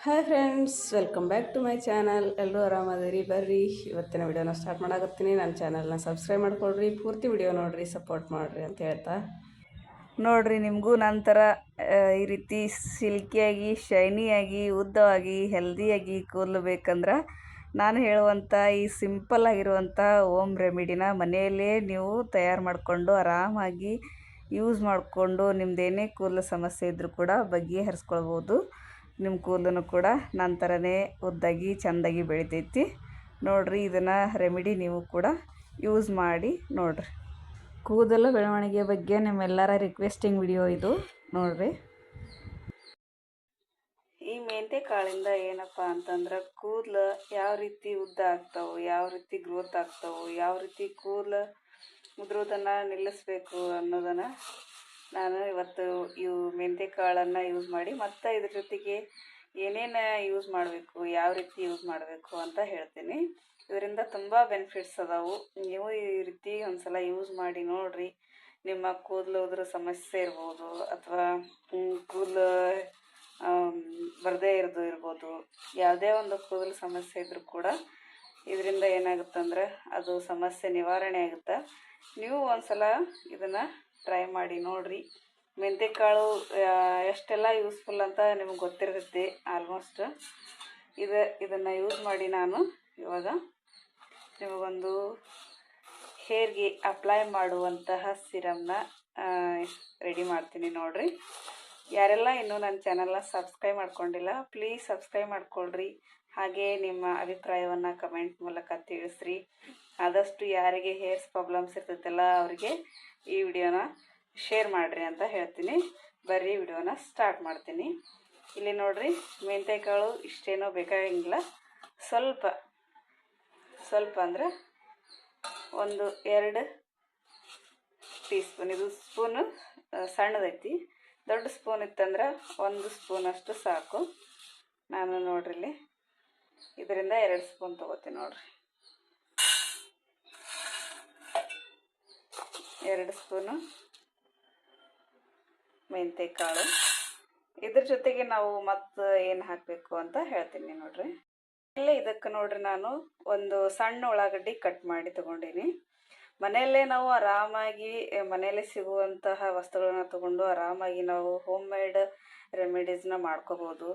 Hi friends, welcome back to my channel. ಎಲ್ಲರೂ ಆರಾಮದಿರಿ. ಬರ್ರಿ ಇವತ್ತಿನ ವಿಡಿಯೋನ ಸ್ಟಾರ್ಟ್ ಮಾಡಾಕತ್ತೀನಿ. ನನ್ನ ಚಾನಲ್ನ ಸಬ್ಸ್ಕ್ರೈಬ್ ಮಾಡ್ಕೊಳ್ರಿ, ಪೂರ್ತಿ ವಿಡಿಯೋ ನೋಡಿರಿ, ಸಪೋರ್ಟ್ ಮಾಡಿರಿ ಅಂತ ಹೇಳ್ತಾ ನೋಡಿರಿ. ನಿಮಗೂ ನಂತರ ಈ ರೀತಿ ಸಿಲ್ಕಿಯಾಗಿ, ಶೈನಿಯಾಗಿ, ಉದ್ದವಾಗಿ, ಹೆಲ್ದಿಯಾಗಿ ಕೂದಲು ಬೇಕಂದ್ರೆ ನಾನು ಹೇಳುವಂಥ ಈ ಸಿಂಪಲ್ ಆಗಿರುವಂಥ ಓಮ್ ರೆಮಿಡಿನ ಮನೆಯಲ್ಲೇ ನೀವು ತಯಾರು ಮಾಡಿಕೊಂಡು ಆರಾಮಾಗಿ ಯೂಸ್ ಮಾಡಿಕೊಂಡು ನಿಮ್ಮದೇನೇ ಕೂದಲು ಸಮಸ್ಯೆ ಇದ್ದರೂ ಕೂಡ ಬಗೆಹರಿಸ್ಕೊಳ್ಬೋದು. ನಿಮ್ಮ ಕೂದಲು ಕೂಡ ನನ್ನ ಥರನೇ ಉದ್ದಾಗಿ ಚೆಂದಾಗಿ ಬೆಳಿತೈತಿ. ನೋಡಿರಿ, ಇದನ್ನು ರೆಮಿಡಿ ನೀವು ಕೂಡ ಯೂಸ್ ಮಾಡಿ ನೋಡಿರಿ. ಕೂದಲು ಬೆಳವಣಿಗೆ ಬಗ್ಗೆ ನಿಮ್ಮೆಲ್ಲರ ರಿಕ್ವೆಸ್ಟಿಂಗ್ ವಿಡಿಯೋ ಇದು. ನೋಡಿರಿ, ಈ ಮೆಂತ್ಯ ಕಾಳಿಂದ ಏನಪ್ಪ ಅಂತಂದ್ರೆ ಕೂದಲು ಯಾವ ರೀತಿ ಉದ್ದ ಆಗ್ತಾವೆ, ಯಾವ ರೀತಿ ಗ್ರೋತ್ ಆಗ್ತಾವೆ, ಯಾವ ರೀತಿ ಕೂದಲು ಉದುರೋದನ್ನು ನಿಲ್ಲಿಸ್ಬೇಕು ಅನ್ನೋದನ್ನು ನಾನು ಇವತ್ತು ಇವು ಮೆಂತ್ಯ ಕಾಳನ್ನು ಯೂಸ್ ಮಾಡಿ ಮತ್ತು ಇದ್ರ ಜೊತೆಗೆ ಏನೇನು ಯೂಸ್ ಮಾಡಬೇಕು, ಯಾವ ರೀತಿ ಯೂಸ್ ಮಾಡಬೇಕು ಅಂತ ಹೇಳ್ತೀನಿ. ಇದರಿಂದ ತುಂಬ ಬೆನಿಫಿಟ್ಸ್ ಅದಾವು. ನೀವು ಈ ರೀತಿ ಒಂದು ಸಲ ಯೂಸ್ ಮಾಡಿ ನೋಡಿರಿ. ನಿಮ್ಮ ಕೂದಲು ಉದುರೋ ಸಮಸ್ಯೆ ಇರ್ಬೋದು, ಅಥವಾ ಕೂದಲು ಬರದೇ ಇರ್ಬೋದು, ಯಾವುದೇ ಒಂದು ಕೂದಲು ಸಮಸ್ಯೆ ಇದ್ದರೂ ಕೂಡ ಇದರಿಂದ ಏನಾಗುತ್ತಂದ್ರೆ ಅದು ಸಮಸ್ಯೆ ನಿವಾರಣೆ ಆಗುತ್ತೆ. ನೀವು ಒಂದು ಸಲ ಇದನ್ನು ಟ್ರೈ ಮಾಡಿ ನೋಡಿರಿ. ಮೆಂತ್ಯಕಾಳು ಎಷ್ಟೆಲ್ಲ ಯೂಸ್ಫುಲ್ ಅಂತ ನಿಮಗೆ ಗೊತ್ತಿರ್ತೈತಿ ಆಲ್ಮೋಸ್ಟ್. ಇದನ್ನು ಯೂಸ್ ಮಾಡಿ ನಾನು ಇವಾಗ ನಿಮಗೊಂದು ಹೇರ್ಗೆ ಅಪ್ಲೈ ಮಾಡುವಂತಹ ಸಿರಮ್ನ ರೆಡಿ ಮಾಡ್ತೀನಿ ನೋಡಿರಿ. ಯಾರೆಲ್ಲ ಇನ್ನೂ ನನ್ನ ಚಾನಲ್ನ ಸಬ್ಸ್ಕ್ರೈಬ್ ಮಾಡ್ಕೊಂಡಿಲ್ಲ, ಪ್ಲೀಸ್ ಸಬ್ಸ್ಕ್ರೈಬ್ ಮಾಡ್ಕೊಳ್ರಿ. ಹಾಗೆ ನಿಮ್ಮ ಅಭಿಪ್ರಾಯವನ್ನು ಕಮೆಂಟ್ ಮೂಲಕ ತಿಳಿಸ್ರಿ. ಆದಷ್ಟು ಯಾರಿಗೆ ಹೇರ್ಸ್ ಪ್ರಾಬ್ಲಮ್ಸ್ ಇರ್ತೈತಲ್ಲ ಅವರಿಗೆ ಈ ವಿಡಿಯೋನ ಶೇರ್ ಮಾಡಿರಿ ಅಂತ ಹೇಳ್ತೀನಿ. ಬರ್ರಿ ವಿಡಿಯೋನ ಸ್ಟಾರ್ಟ್ ಮಾಡ್ತೀನಿ. ಇಲ್ಲಿ ನೋಡಿರಿ, ಮೆಂತ್ಯಕಾಳು ಇಷ್ಟೇನೋ ಬೇಕಾಗಿಲ್ಲ. ಸ್ವಲ್ಪ ಅಂದರೆ ಒಂದು 2 ಟೀ ಸ್ಪೂನ್. ಇದು ಸ್ಪೂನು ಸಣ್ಣದೈತಿ. ದೊಡ್ಡ ಸ್ಪೂನ್ ಇತ್ತಂದ್ರೆ 1 ಸ್ಪೂನಷ್ಟು ಸಾಕು. ನಾನು ನೋಡ್ರಿ ಇದರಿಂದ 2 ಸ್ಪೂನ್ ತೊಗೋತೀನಿ ನೋಡ್ರಿ. 2 ಸ್ಪೂನು ಮೆಂತ್ಯಕಾಳು. ಇದ್ರ ಜೊತೆಗೆ ನಾವು ಮತ್ತು ಏನು ಹಾಕಬೇಕು ಅಂತ ಹೇಳ್ತೀನಿ ನೋಡ್ರಿ. ಇಲ್ಲೇ ಇದಕ್ಕೆ ನೋಡ್ರಿ, ನಾನು ಒಂದು ಸಣ್ಣ ಉಳ್ಳಾಗಡ್ಡಿ ಕಟ್ ಮಾಡಿ ತೊಗೊಂಡಿನಿ. ಮನೆಯಲ್ಲೇ ನಾವು ಆರಾಮಾಗಿ ಮನೆಯಲ್ಲೇ ಸಿಗುವಂತಹ ವಸ್ತುಗಳನ್ನ ತೊಗೊಂಡು ಆರಾಮಾಗಿ ನಾವು ಹೋಮ್ ಮೇಡ್ ರೆಮಿಡೀಸ್ನ ಮಾಡ್ಕೋಬೋದು.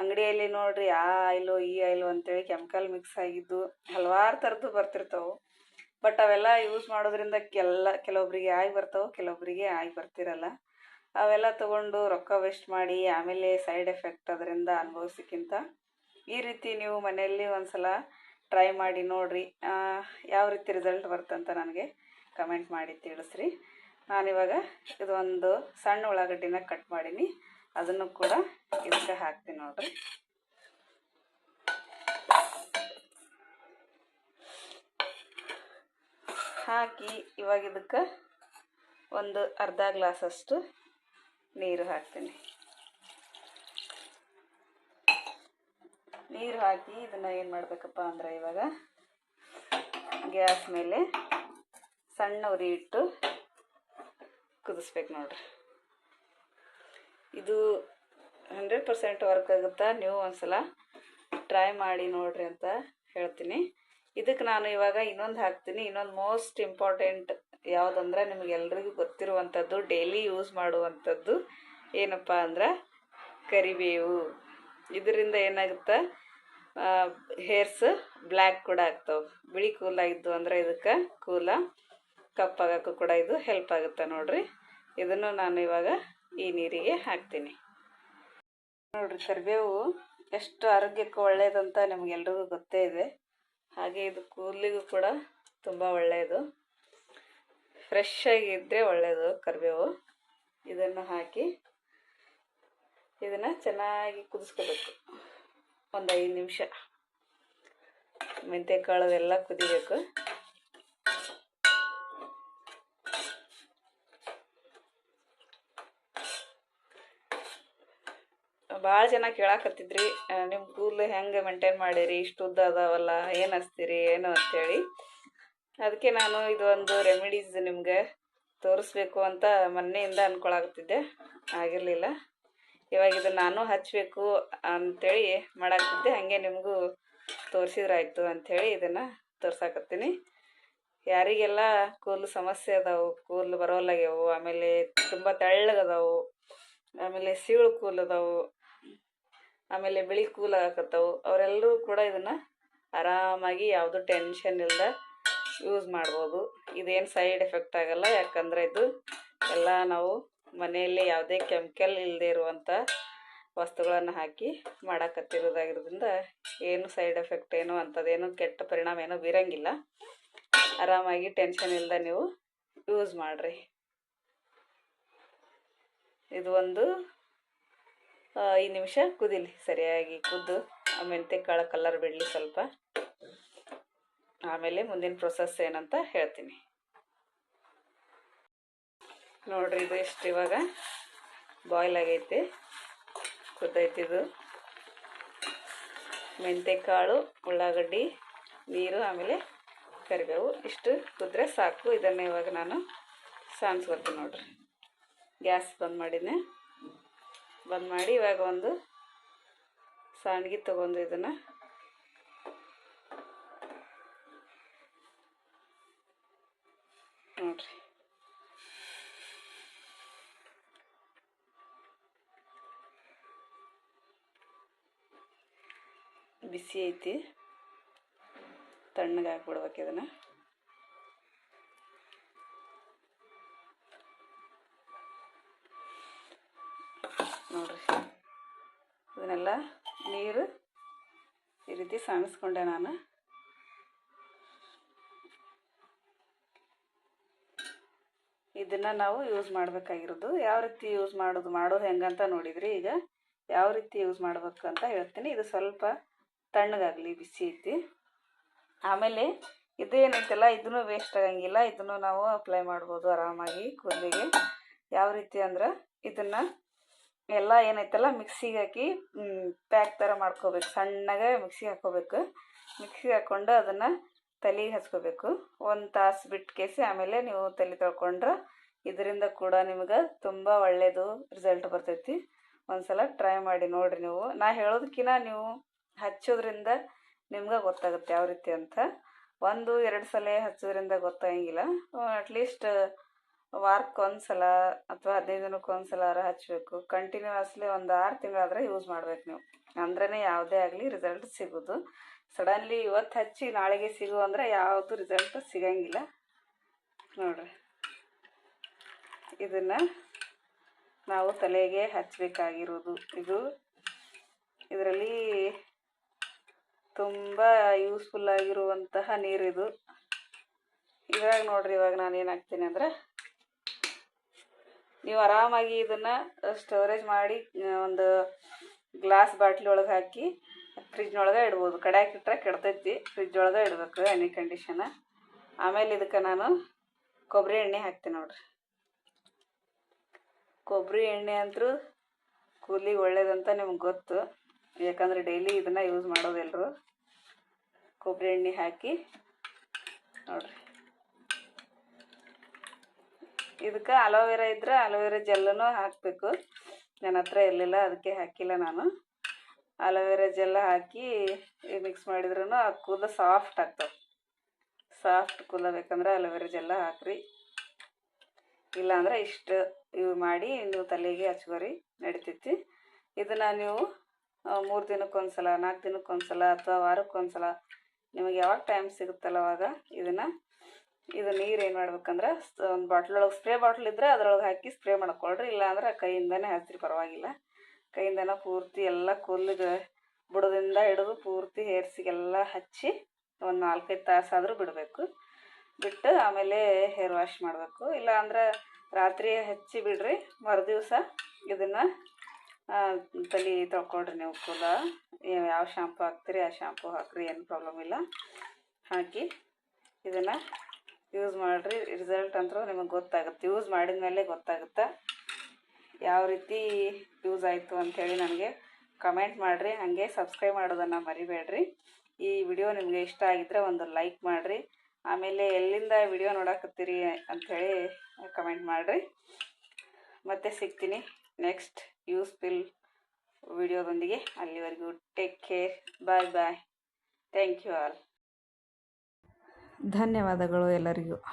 ಅಂಗಡಿಯಲ್ಲಿ ನೋಡ್ರಿ ಆ ಆಯಿಲು ಈ ಆಯಿಲು ಅಂತೇಳಿ ಕೆಮಿಕಲ್ ಮಿಕ್ಸ್ ಆಗಿದ್ದು ಹಲವಾರು ಥರದ್ದು ಬರ್ತಿರ್ತಾವೆ. ಬಟ್ ಅವೆಲ್ಲ ಯೂಸ್ ಮಾಡೋದ್ರಿಂದ ಕೆಲವೊಬ್ಬರಿಗೆ ಆಗಿ ಬರ್ತಾವೆ, ಕೆಲವೊಬ್ಬರಿಗೆ ಆಗಿ ಬರ್ತಿರಲ್ಲ. ಅವೆಲ್ಲ ತೊಗೊಂಡು ರೊಕ್ಕ ವೇಸ್ಟ್ ಮಾಡಿ ಆಮೇಲೆ ಸೈಡ್ ಎಫೆಕ್ಟ್ ಅದರಿಂದ ಅನುಭವಿಸೋಕ್ಕಿಂತ ಈ ರೀತಿ ನೀವು ಮನೆಯಲ್ಲಿ ಒಂದು ಸಲ ಟ್ರೈ ಮಾಡಿ ನೋಡಿರಿ. ಯಾವ ರೀತಿ ರಿಸಲ್ಟ್ ಬರ್ತಂತ ನನಗೆ ಕಮೆಂಟ್ ಮಾಡಿ ತಿಳಿಸ್ರಿ. ನಾನಿವಾಗ ಇದೊಂದು ಸಣ್ಣ ಉಳ್ಳಾಗಡ್ಡಿನ ಕಟ್ ಮಾಡೀನಿ, ಅದನ್ನು ಕೂಡ ಇದಕ್ಕೆ ಹಾಕ್ತೀನಿ ನೋಡಿರಿ. ಹಾಕಿ ಇವಾಗ ಇದಕ್ಕೆ ಒಂದು ಅರ್ಧ ಗ್ಲಾಸಷ್ಟು ನೀರು ಹಾಕ್ತೀನಿ. ನೀರು ಹಾಕಿ ಇದನ್ನು ಏನು ಮಾಡಬೇಕಪ್ಪ ಅಂದರೆ ಇವಾಗ ಗ್ಯಾಸ್ ಮೇಲೆ ಸಣ್ಣ ಉರಿ ಇಟ್ಟು ಕುದಿಸ್ಬೇಕು ನೋಡ್ರಿ. ಇದು 100% ವರ್ಕ್ ಆಗುತ್ತಾ. ನೀವು ಒಂದ್ಸಲ ಟ್ರೈ ಮಾಡಿ ನೋಡ್ರಿ ಅಂತ ಹೇಳ್ತೀನಿ. ಇದಕ್ಕೆ ನಾನು ಇವಾಗ ಇನ್ನೊಂದು ಹಾಕ್ತೀನಿ. ಇನ್ನೊಂದು ಮೋಸ್ಟ್ ಇಂಪಾರ್ಟೆಂಟ್ ಯಾವುದಂದ್ರೆ ನಿಮಗೆಲ್ರಿಗೂ ಗೊತ್ತಿರುವಂಥದ್ದು, ಡೈಲಿ ಯೂಸ್ ಮಾಡುವಂಥದ್ದು ಏನಪ್ಪ ಅಂದ್ರೆ ಕರಿಬೇವು. ಇದರಿಂದ ಏನಾಗುತ್ತೆ, ಹೇರ್ಸ್ ಬ್ಲ್ಯಾಕ್ ಕೂಡ ಆಗ್ತಾವೆ. ಬಿಳಿ ಕೂಲಾಗಿದ್ದು ಅಂದರೆ ಇದಕ್ಕೆ ಕೂಲ ಕಪ್ಪಾಗೋಕ್ಕೂ ಕೂಡ ಇದು ಹೆಲ್ಪ್ ಆಗುತ್ತೆ ನೋಡಿರಿ. ಇದನ್ನು ನಾನು ಇವಾಗ ಈ ನೀರಿಗೆ ಹಾಕ್ತೀನಿ ನೋಡಿರಿ. ಕರಿಬೇವು ಎಷ್ಟು ಆರೋಗ್ಯಕ್ಕೆ ಒಳ್ಳೆಯದಂತ ನಿಮಗೆಲ್ರಿಗೂ ಗೊತ್ತೇ ಇದೆ. ಹಾಗೆ ಇದು ಕೂದಲಿಗೂ ಕೂಡ ತುಂಬ ಒಳ್ಳೆಯದು, ಫ್ರೆಶ್ ಆಗಿದ್ದರೆ ಒಳ್ಳೆಯದು ಕರಿಬೇವು. ಇದನ್ನು ಹಾಕಿ ಇದನ್ನು ಚೆನ್ನಾಗಿ ಕುದಿಸ್ಕೋಬೇಕು. ಒಂದು 5 ನಿಮಿಷ ಮೆಂತ್ಯಕಾಳು ಎಲ್ಲ ಕುದಿಬೇಕು. ಭಾಳ ಜನ ಕೇಳಾಕತ್ತಿದ್ರಿ, ನಿಮ್ಮ ಕೂದಲು ಹೆಂಗೆ ಮೇಂಟೈನ್ ಮಾಡಿರಿ, ಇಷ್ಟು ಉದ್ದ ಅದಾವಲ್ಲ, ಏನು ಹಚ್ತೀರಿ ಏನು ಅಂತೇಳಿ. ಅದಕ್ಕೆ ನಾನು ಇದೊಂದು ರೆಮಿಡೀಸ್ ನಿಮಗೆ ತೋರಿಸ್ಬೇಕು ಅಂತ ಮೊನ್ನೆಯಿಂದ ಅಂದ್ಕೊಳಕತ್ತಿದ್ದೆ, ಆಗಿರಲಿಲ್ಲ. ಇವಾಗ ಇದನ್ನು ನಾನು ಹಚ್ಚಬೇಕು ಅಂಥೇಳಿ ಮಾಡಾಕತ್ತಿದ್ದೆ, ಹಾಗೆ ನಿಮಗೂ ತೋರಿಸಿದ್ರಾಯ್ತು ಅಂಥೇಳಿ ಇದನ್ನು ತೋರ್ಸಾಕತ್ತೀನಿ. ಯಾರಿಗೆಲ್ಲ ಕೂದಲು ಸಮಸ್ಯೆ ಅದಾವು, ಕೂದಲು ಬರೋಲ್ಲಾಗ್ಯಾವು, ಆಮೇಲೆ ತುಂಬ ತೆಳ್ಳಗದಾವು, ಆಮೇಲೆ ಸೀಳು ಕೂದಲು ಅದಾವು, ಆಮೇಲೆ ಬಿಳಿ ಕೂದಲು ಆಗಕತ್ತಾವು, ಅವರೆಲ್ಲರೂ ಕೂಡ ಇದನ್ನು ಆರಾಮಾಗಿ ಯಾವುದು ಟೆನ್ಷನ್ ಇಲ್ಲದ ಯೂಸ್ ಮಾಡ್ಬೋದು. ಇದೇನು ಸೈಡ್ ಎಫೆಕ್ಟ್ ಆಗಲ್ಲ, ಯಾಕಂದರೆ ಇದು ಎಲ್ಲ ನಾವು ಮನೆಯಲ್ಲಿ ಯಾವುದೇ ಕೆಮಿಕಲ್ ಇಲ್ಲದೆ ಇರುವಂಥ ವಸ್ತುಗಳನ್ನು ಹಾಕಿ ಮಾಡಾಕತ್ತಿರೋದಾಗಿರೋದ್ರಿಂದ ಏನು ಸೈಡ್ ಎಫೆಕ್ಟ್ ಏನು ಅಂಥದ್ದೇನು ಕೆಟ್ಟ ಪರಿಣಾಮ ಏನೂ ಬೀರಂಗಿಲ್ಲ. ಆರಾಮಾಗಿ ಟೆನ್ಷನ್ ಇಲ್ಲದೆ ನೀವು ಯೂಸ್ ಮಾಡಿರಿ. ಇದು ಒಂದು 5 ನಿಮಿಷ ಕುದಿಲಿ, ಸರಿಯಾಗಿ ಕುದ್ದು ಮೆಂತ್ಯ ಕಾಳು ಕಲರ್ ಬಿಡಲಿ ಸ್ವಲ್ಪ. ಆಮೇಲೆ ಮುಂದಿನ ಪ್ರೊಸೆಸ್ ಏನಂತ ಹೇಳ್ತೀನಿ ನೋಡಿರಿ. ಇದು ಎಷ್ಟು ಇವಾಗ ಬಾಯ್ಲ್ ಆಗೈತಿ, ಕುದ್ದೈತಿ. ಇದು ಮೆಂತ್ಯ ಕಾಳು, ಉಳ್ಳಾಗಡ್ಡಿ, ನೀರು, ಆಮೇಲೆ ಕರಿಬೇವು ಇಷ್ಟು ಕುದ್ರೆ ಸಾಕು. ಇದನ್ನು ಇವಾಗ ನಾನು ಸಾಣಿಸ್ಕೊತೀನಿ ನೋಡಿರಿ. ಗ್ಯಾಸ್ ಬಂದ್ ಮಾಡಿದ್ದೆ, ಬಂದ್ ಮಾಡಿ ಇವಾಗ ಒಂದು ಸಾಣಿಗೆ ತೊಗೊಂಡು ಇದನ್ನು ನೋಡಿರಿ. ಬಿಸಿ ಐತಿ, ತಣ್ಣಗೆ ಹಾಕ್ಬಿಡ್ಬೇಕು ಇದನ್ನು. ನೋಡಿರಿ, ಇದನ್ನೆಲ್ಲ ನೀರು ಈ ರೀತಿ ಸಾಣಿಸ್ಕೊಂಡೆ ನಾನು. ಇದನ್ನು ನಾವು ಯೂಸ್ ಮಾಡಬೇಕಾಗಿರೋದು ಯಾವ ರೀತಿ ಯೂಸ್ ಮಾಡೋದು ಹೆಂಗಂತ ನೋಡಿದ್ರಿ. ಈಗ ಯಾವ ರೀತಿ ಯೂಸ್ ಮಾಡ್ಬೇಕು ಅಂತ ಹೇಳ್ತೀನಿ. ಇದು ಸ್ವಲ್ಪ ತಣ್ಣಗಾಗಲಿ, ಬಿಸಿ ಐತಿ. ಆಮೇಲೆ ಇದು ಏನೈತಲ್ಲ, ಇದನ್ನು ವೇಸ್ಟ್ ಆಗಂಗಿಲ್ಲ. ಇದನ್ನು ನಾವು ಅಪ್ಲೈ ಮಾಡ್ಬೋದು ಆರಾಮಾಗಿ ಕೂದಲಿಗೆ. ಯಾವ ರೀತಿ ಅಂದ್ರೆ ಇದನ್ನು ಎಲ್ಲ ಏನೈತಲ್ಲ ಮಿಕ್ಸಿಗೆ ಹಾಕಿ ಪ್ಯಾಕ್ ಥರ ಮಾಡ್ಕೋಬೇಕು. ಸಣ್ಣಗೆ ಮಿಕ್ಸಿಗೆ ಹಾಕ್ಕೋಬೇಕು. ಮಿಕ್ಸಿಗೆ ಹಾಕ್ಕೊಂಡು ಅದನ್ನು ತಲೆಗೆ ಹಚ್ಕೋಬೇಕು. 1 ತಾಸು ಬಿಟ್ಟು ಕೇಸಿ ಆಮೇಲೆ ನೀವು ತಲೆ ತೊಳ್ಕೊಂಡ್ರೆ ಇದರಿಂದ ಕೂಡ ನಿಮ್ಗೆ ತುಂಬ ಒಳ್ಳೆಯದು ರಿಸಲ್ಟ್ ಬರ್ತೈತಿ. ಒಂದ್ಸಲ ಟ್ರೈ ಮಾಡಿ ನೋಡಿರಿ. ನೀವು ನಾ ಹೇಳೋದಕ್ಕಿಂತ ನೀವು ಹಚ್ಚೋದ್ರಿಂದ ನಿಮ್ಗೆ ಗೊತ್ತಾಗುತ್ತೆ ಯಾವ ರೀತಿ ಅಂತ. 1-2 ಸಲ ಹಚ್ಚೋದ್ರಿಂದ ಗೊತ್ತಾಗಂಗಿಲ್ಲ. ಅಟ್ಲೀಸ್ಟ್ ವಾರಕ್ಕೆ 1 ಸಲ ಅಥವಾ 15 ದಿನಕ್ಕೆ 1 ಸಲ ಹಚ್ಚಬೇಕು. ಕಂಟಿನ್ಯೂಸ್ಲಿ ಒಂದು 6 ತಿಂಗಳಾದರೆ ಯೂಸ್ ಮಾಡ್ಬೇಕು ನೀವು, ಅಂದ್ರೇ ಯಾವುದೇ ಆಗಲಿ ರಿಸಲ್ಟ್ ಸಿಗೋದು. ಸಡನ್ಲಿ ಇವತ್ತು ಹಚ್ಚಿ ನಾಳೆಗೆ ಸಿಗು ಅಂದರೆ ಯಾವುದು ರಿಸಲ್ಟ್ ಸಿಗಂಗಿಲ್ಲ. ನೋಡಿರಿ, ಇದನ್ನು ನಾವು ತಲೆಗೆ ಹಚ್ಚಬೇಕಾಗಿರೋದು. ಇದರಲ್ಲಿ ತುಂಬ ಯೂಸ್ಫುಲ್ ಆಗಿರುವಂತಹ ನೀರಿದು. ಇವಾಗ ನೋಡಿರಿ, ಇವಾಗ ನಾನು ಏನು ಹಾಕ್ತೀನಿ ಅಂದ್ರೆ, ನೀವು ಆರಾಮಾಗಿ ಇದನ್ನು ಸ್ಟೋರೇಜ್ ಮಾಡಿ ಒಂದು ಗ್ಲಾಸ್ ಬಾಟ್ಲಿ ಒಳಗೆ ಹಾಕಿ ಫ್ರಿಜ್ನೊಳಗೆ ಇಡ್ಬೋದು. ಕಡ್ಯಾಕ್ ಇಟ್ಟರೆ ಕೆಡ್ತೈತಿ, ಫ್ರಿಜ್ ಒಳಗೆ ಇಡಬೇಕು ಎನಿ ಕಂಡೀಷನ್. ಆಮೇಲೆ ಇದಕ್ಕೆ ನಾನು ಕೊಬ್ಬರಿ ಎಣ್ಣೆ ಹಾಕ್ತೀನಿ ನೋಡಿರಿ. ಕೊಬ್ಬರಿ ಎಣ್ಣೆ ಅಂತೂ ಕೂದಲಿಗೆ ಒಳ್ಳೇದಂತ ನಿಮ್ಗೆ ಗೊತ್ತು, ಯಾಕಂದರೆ ಡೈಲಿ ಇದನ್ನು ಯೂಸ್ ಮಾಡೋದು ಎಲ್ಲರೂ. ಕೊಬ್ಬರಿ ಎಣ್ಣೆ ಹಾಕಿ ನೋಡಿರಿ. ಇದಕ್ಕೆ ಅಲೋವೆರಾ ಇದ್ದರೆ ಅಲೋವೆರಾ ಜೆಲ್ಲನ್ನು ಹಾಕಬೇಕು. ನನ್ನ ಹತ್ರ ಇರಲಿಲ್ಲ, ಅದಕ್ಕೆ ಹಾಕಿಲ್ಲ ನಾನು. ಅಲೋವೆರಾ ಜೆಲ್ಲ ಹಾಕಿ ಮಿಕ್ಸ್ ಮಾಡಿದ್ರೂ ಆ ಕೂದಲು ಸಾಫ್ಟ್ ಆಗ್ತವೆ. ಸಾಫ್ಟ್ ಕೂದಲು ಬೇಕಂದ್ರೆ ಅಲೋವೆರಾ ಜೆಲ್ಲ ಹಾಕ್ರಿ. ಇಲ್ಲಾಂದ್ರೆ ಇಷ್ಟು ಇವು ಮಾಡಿ ನೀವು ತಲೆಗೆ ಹಚ್ಕೋರಿ, ನಡಿತೈತಿ. ಇದನ್ನು ನೀವು 3 ದಿನಕ್ಕೊಂದು ಸಲ, 4 ದಿನಕ್ಕೊಂದು ಸಲ ಅಥವಾ ವಾರಕ್ಕೊಂದು ಸಲ ನಿಮಗೆ ಯಾವಾಗ ಟೈಮ್ ಸಿಗುತ್ತಲ್ಲ ಅವಾಗ ಇದು ನೀರು ಏನು ಮಾಡ್ಬೇಕಂದ್ರೆ, ಒಂದು ಬಾಟ್ಲೊಳಗೆ ಸ್ಪ್ರೇ ಬಾಟ್ಲ್ ಇದ್ದರೆ ಅದರೊಳಗೆ ಹಾಕಿ ಸ್ಪ್ರೇ ಮಾಡ್ಕೊಳ್ರಿ. ಇಲ್ಲಾಂದ್ರೆ ಕೈಯಿಂದನೇ ಹಚ್ಚಿರಿ, ಪರವಾಗಿಲ್ಲ. ಕೈಯಿಂದನೇ ಪೂರ್ತಿ ಎಲ್ಲ ಕೂದಲಿಗೆ ಬುಡದಿಂದ ಹಿಡಿದು ಪೂರ್ತಿ ಹೇರ್ಸಿಗೆಲ್ಲ ಹಚ್ಚಿ ಒಂದು 4-5 ತಾಸಾದರೂ ಬಿಡಬೇಕು. ಬಿಟ್ಟು ಆಮೇಲೆ ಹೇರ್ ವಾಶ್ ಮಾಡಬೇಕು. ಇಲ್ಲಾಂದ್ರೆ ರಾತ್ರಿ ಹಚ್ಚಿ ಬಿಡ್ರಿ, ಮರುದಿವಸ ಇದನ್ನು ತಲೆ ತೊಳ್ಕೊಳ್ರಿ. ನೀವು ಕೂದಲು ಯಾವ ಶಾಂಪು ಹಾಕ್ತೀರಿ ಆ ಶಾಂಪು ಹಾಕ್ರಿ, ಏನು ಪ್ರಾಬ್ಲಮ್ ಇಲ್ಲ. ಹಾಕಿ ಇದನ್ನು ಯೂಸ್ ಮಾಡಿರಿ. ರಿಸಲ್ಟ್ ಅಂತೂ ನಿಮಗೆ ಗೊತ್ತಾಗುತ್ತೆ, ಯೂಸ್ ಮಾಡಿದ ಮೇಲೆ ಗೊತ್ತಾಗುತ್ತೆ ಯಾವ ರೀತಿ ಯೂಸ್ ಆಯಿತು ಅಂಥೇಳಿ. ನನಗೆ ಕಮೆಂಟ್ ಮಾಡಿರಿ, ಹಾಗೆ ಸಬ್ಸ್ಕ್ರೈಬ್ ಮಾಡೋದನ್ನು ಮರಿಬೇಡ್ರಿ. ಈ ವಿಡಿಯೋ ನಿಮಗೆ ಇಷ್ಟ ಆಗಿದ್ದರೆ ಒಂದು ಲೈಕ್ ಮಾಡಿರಿ. ಆಮೇಲೆ ಎಲ್ಲಿಂದ ವಿಡಿಯೋ ನೋಡಕತ್ತೀರಿ ಅಂಥೇಳಿ ಕಮೆಂಟ್ ಮಾಡಿರಿ. ಮತ್ತೆ ಸಿಗ್ತೀನಿ ನೆಕ್ಸ್ಟ್ ಯೂಸ್ಫುಲ್ ವಿಡಿಯೋದೊಂದಿಗೆ. ಅಲ್ಲಿವರೆಗೂ take care. Bye bye. Thank you all. ಧನ್ಯವಾದಗಳು ಎಲ್ಲರಿಗೂ.